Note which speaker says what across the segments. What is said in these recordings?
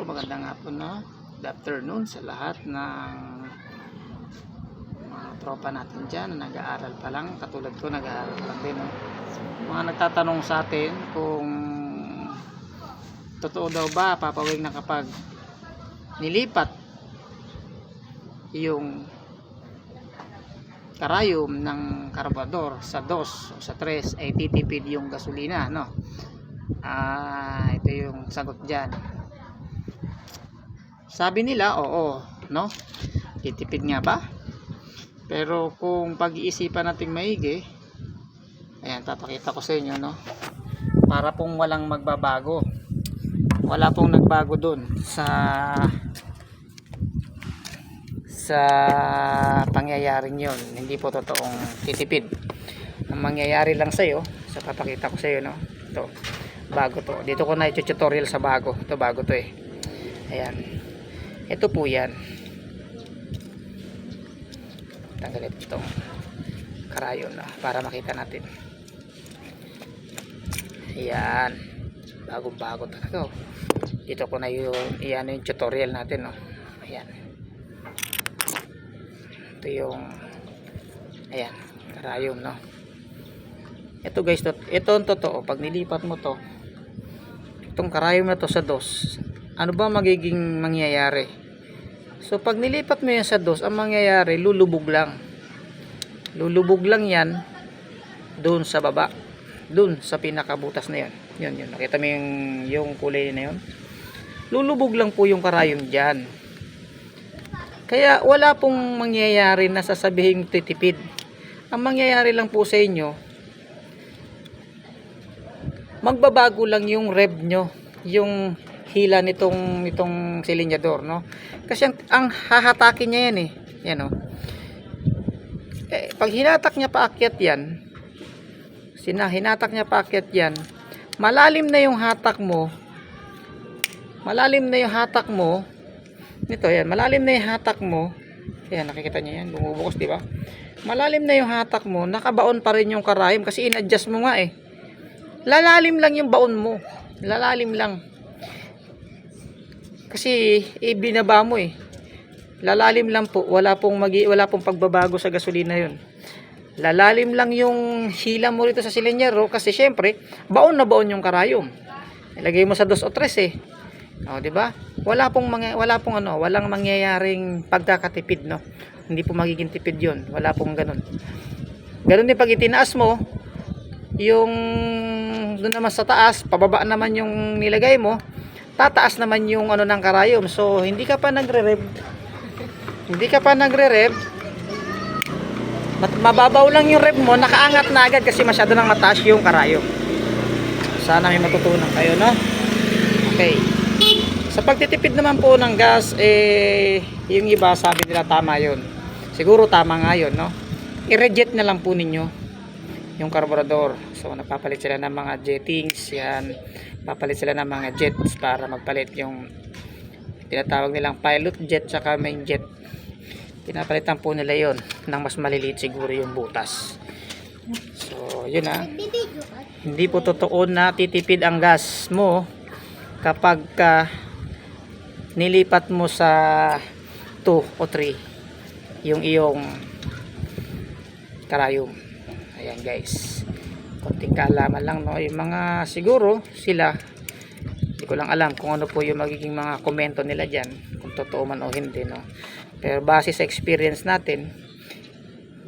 Speaker 1: magandang hapon, no? Good afternoon sa lahat ng mga tropa natin dyan na nag-aaral pa lang. Katulad ko, nag-aaral pa lang din, no? Mga nagtatanong sa atin kung totoo daw ba, papawing na kapag nilipat yung karayom ng karburador sa 2 o sa 3 ay titipid yung gasolina, no? Ito yung sagot dyan. Sabi nila, oo, no? Titipid nga ba? Pero kung pag-iisipan natin maigi, ayan, papakita ko sa inyo, no? Para pong walang magbabago. Wala pong nagbago dun sa pangyayaring yon. Hindi po totoong titipid. Ang mangyayari lang sa'yo, sa papakita ko sa iyo, no? Ito, bago to. Dito ko na i-tutorial sa bago. Ito, bago to eh. Ayan. Ito po yan. Tanggalin itong karayon, no? Para makita natin. Ayan. Bagong-bago talaga. Dito ko na yung tutorial natin, no? Ayan. Ito yung ayan, karayom, no? Ito guys, ito ang totoo. Pag nilipat mo to, itong karayom na to sa 2, ano ba magiging mangyayari? So pag nilipat mo yan sa 2, ang mangyayari, lulubog lang. Lulubog lang yan doon sa baba, doon sa pinakabutas na yan. Yun. Nakita mo yung kulay na yun? Lulubog lang po yung karayom dyan. Kaya wala pong mangyayari na sasabihin titipid. Ang mangyayari lang po sa inyo, magbabago lang yung rev nyo, yung hila nitong silinyador, no? Kasi ang hahatakin niya yan eh. Yan, oh. Pag hinatak niya paakyat yan, hinatak niya paakyat yan, malalim na yung hatak mo. Malalim na yung hatak mo. Nito yan, malalim na yung hatak mo. Ayan, nakikita niyo yan, bumubukas, di ba? Malalim na yung hatak mo, nakabaon pa rin yung karayom kasi in-adjust mo nga eh. Lalalim lang yung baon mo. Lalalim lang. Kasi ibinaba mo eh. Lalalim lang po, wala pong pagbabago sa gasolina 'yon. Lalalim lang yung hila mo rito sa silinyero kasi syempre, baon na baon yung karayom. Ilagay mo sa 2 o 3 eh. Oh, 'di ba? Walang mangyayaring pagkakatipid, no? Hindi po magiging tipid 'yon. Wala pong ganun. Ganun din pag itinaas mo, yung doon naman sa taas, pababa naman yung nilagay mo, tataas naman yung ano ng karayom. So, hindi ka pa nagre-rev. Mababaw lang yung rev mo, nakaangat na agad kasi masyado nang mataas yung karayom. Sana may matutunan kayo, no? Okay. Sa pagtitipid naman po ng gas, yung iba sabi nila tama yun. Siguro tama nga yun, no? I-reject na lang po ninyo yung carburetor. So, nagpapalit sila ng mga jettings, yan. Papalit sila ng mga jets para magpalit yung tinatawag nilang pilot jet saka main jet. Pinapalitan po nila yon ng mas maliliit siguro yung butas. So, yun na. Hindi po totoo na titipid ang gas mo kapag nilipat mo sa 2 o 3 yung iyong karayom. Ayan guys, konting kaalaman lang, no? Yung mga siguro sila, hindi ko lang alam kung ano po yung magiging mga komento nila dyan, kung totoo man o hindi, no? Pero base sa experience natin,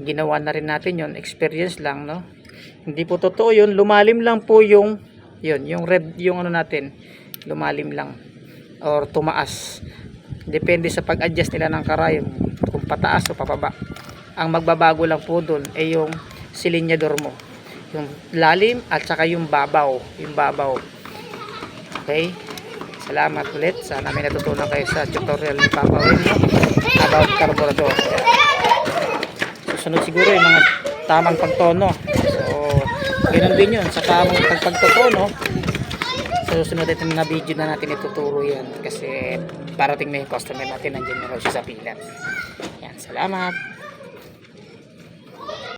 Speaker 1: ginawa na rin natin yon, experience lang, no? Hindi po totoo yun, lumalim lang po yung red, yung ano natin, lumalim lang or tumaas. Depende sa pag-adjust nila ng karayom kung pataas o papaba. Ang magbabago lang po doon ay yung silinyador mo, yung lalim at saka yung babaw. Okay, salamat ulit. Sana may natutunan kayo sa tutorial ni Papa Will, no? About carburetor. Susunod siguro yung mga tamang pagtono. So, ganoon din yun sa tamang pagtotono. Susunod natin na video na natin ituturo yan kasi parating na yung customer natin, nandiyan na raw siya sa pila. Yan, salamat.